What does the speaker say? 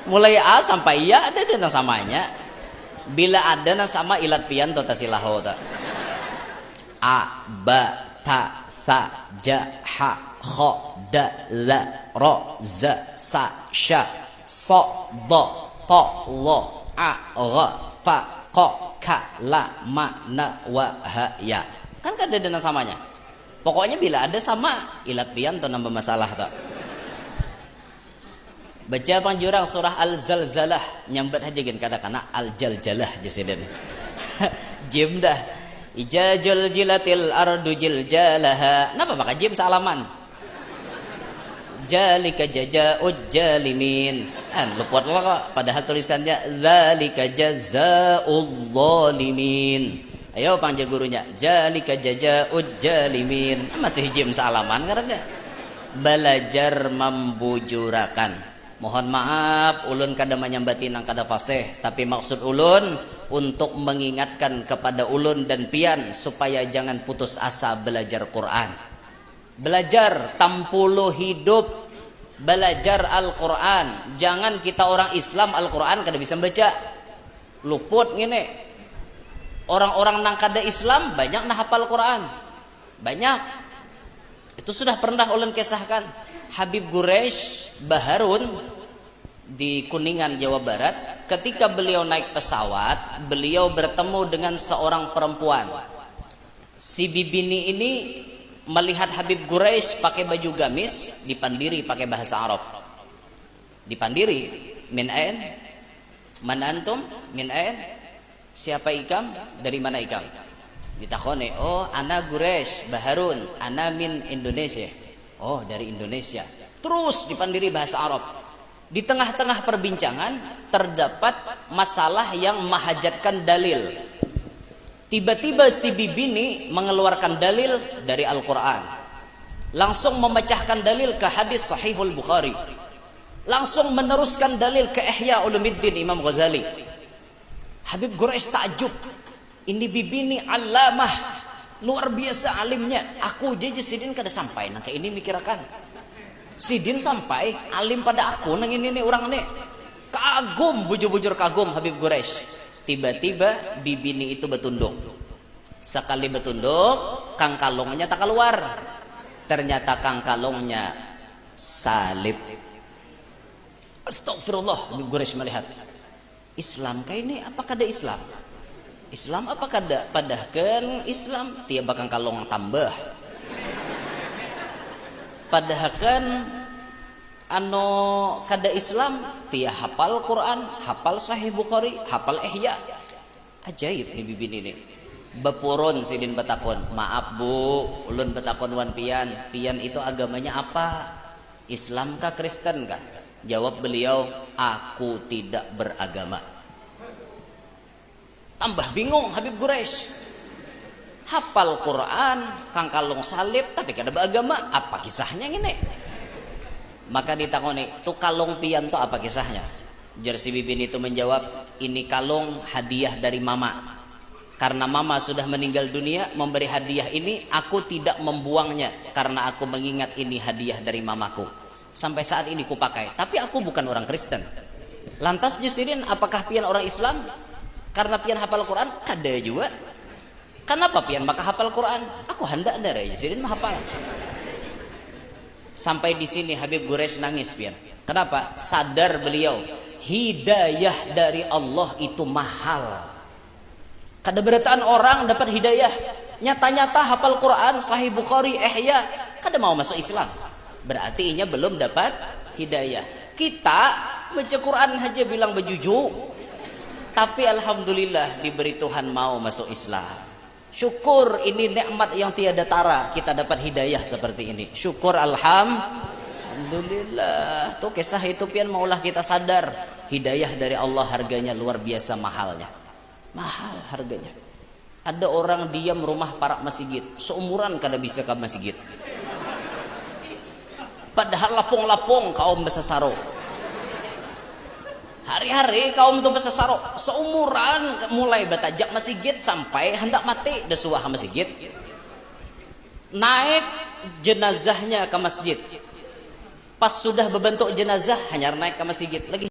Mulai A sampai ya ada dana samanya. Bila ada na sama ilat pian to tasilaho ta. A ba ta sa ja ha kha da la ra za sa sha so do to lo a gha fa qa ka la ma na wa ha ya. Kan ada dana samanya. Pokoknya bila ada sama ilat pian to nambah masalah ta. Baca panjurang surah Al-Zalzalah nyambat aja gen kadang-kadang Al-Jaljalah jasiden. Jim dah. Ija juljilatil ardu jiljalaha. Napa maka jim salaman? Jalika jazaa'ul jalimin. Kan luput lah kok padahal tulisannya zalika jazaa'ul zalimin. Ayo panggil gurunya. Jalika jazaa'ul jalimin. Masih jim salaman karena belajar membujurakan. Mohon maaf ulun kada menyambati nang kada fasih, tapi maksud ulun untuk mengingatkan kepada ulun dan pian supaya jangan putus asa belajar Quran. Belajar tampulu hidup, belajar Al-Quran. Jangan kita orang Islam Al-Quran kada bisa baca. Luput ngene. Orang-orang nang kada Islam banyak nah hafal Quran. Banyak. Itu sudah pernah ulun kisahkan. Habib Quraisy Baharun di Kuningan, Jawa Barat, ketika beliau naik pesawat, beliau bertemu dengan seorang perempuan. Si bibini ini melihat Habib Quraisy pakai baju gamis, dipandiri pakai bahasa Arab. Dipandiri, min ain? Man antum? Min ain? Siapa ikam? Dari mana ikam? Ditakone, oh ana Quraisy Baharun, ana min Indonesia. Oh dari Indonesia. Terus dipandiri bahasa Arab. Di tengah-tengah perbincangan terdapat masalah yang menghajatkan dalil. Tiba-tiba si bibini mengeluarkan dalil dari Al-Quran. Langsung memecahkan dalil ke hadis Sahihul Bukhari. Langsung meneruskan dalil ke Ihya Ulumuddin Imam Ghazali. Habib Quraisy takjub. Ini bibini alamah. Luar biasa alimnya. Aku jeje sidin kada sampai nang kayak ini mikirakan. Sidin sampai alim pada aku nang ini nih orang nih. Kagum, bujur-bujur kagum Habib Quraisy. Tiba-tiba bibini itu betunduk. Sekali betunduk, kang kalongnya tak keluar. Ternyata kang kalongnya salib. Astagfirullah, Habib Quraisy melihat. Islam kayak ini apa kada Islam? Islam apa kada padahkan Islam tiap bakang kalong tambah padahkan ano kada Islam tiap hafal Quran, hafal Sahih Bukhari, hafal Ihya. Ajaib nih bibin ini. Bepurun sidin betakon, maaf bu, ulun betakon wan pian itu agamanya apa? Islam kah Kristen kah? Jawab beliau, aku tidak beragama. Tambah bingung Habib Quraisy. Hafal Quran, kang kalong salib, tapi kada beragama. Apa kisahnya ini? Maka ditakoni, tu kalong pian tu apa kisahnya? Jersi bibin itu menjawab, ini kalong hadiah dari mama. Karena mama sudah meninggal dunia, memberi hadiah ini, aku tidak membuangnya. Karena aku mengingat ini hadiah dari mamaku. Sampai saat ini ku pakai. Tapi aku bukan orang Kristen. Lantas Jusidin, apakah pian orang Islam? Karena pian hafal Quran, kada juga. Kenapa pian maka hafal Quran? Aku hendak dari Jusidin hafal. Sampai di sini Habib Quraisy nangis pian. Kenapa? Sadar beliau, hidayah dari Allah itu mahal. Kada berataan orang dapat hidayah. Nyata-nyata hafal Quran, Sahih Bukhari, Ihya, kada mau masuk Islam. Berarti inya belum dapat hidayah. Kita baca Quran aja bilang bejuju. Tapi alhamdulillah diberi Tuhan mau masuk Islam. Syukur, ini nikmat yang tiada tara, kita dapat hidayah seperti ini. Syukur alhamdulillah. Tuh kisah itu pian maulah kita sadar, hidayah dari Allah harganya luar biasa mahalnya. Mahal harganya. Ada orang diam rumah parak masjid, seumuran kada bisa ke masjid. Padahal lapung-lapung kaum besasaro. Hari-hari kaum tu besasaro seumuran, mulai batajak masjid sampai hendak mati desuah ke masjid. Naik jenazahnya ke masjid. Pas sudah berbentuk jenazah hanya naik ke masjid lagi